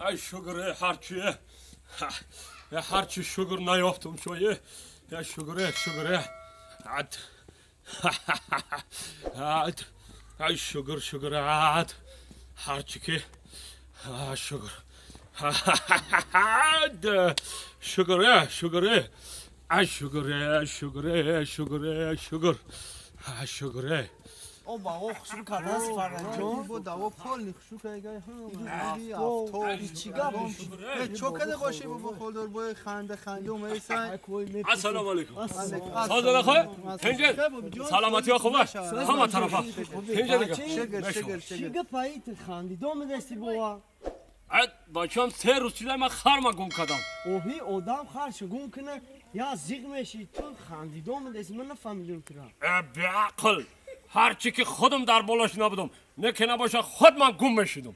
ای شوگره هرچیه هرچی شوگر نیافتم شویه یا شوگره ای شوگر هرچی که شوگر شوگره ای شوگره او با او خشو کردن فرنجان با دوا پال خشو که چو کده باشه بابا خودر بای خنده میسن السلام علیکم سلام خواه هنجر سلامتی ها خوبه همه طرفا هنجر شگر چیگه پاییت خندی دوم دستی بوا بچم 3 روز چیزای من خرم گم کردم اوهی آدم خرش گم کنه یا زیغ میشی تو خندی دوم دستی من نفهمیدم کرا بیعقل هرچی که خودم در بالاش نبودم نه که نباشه خود من گم میشیدم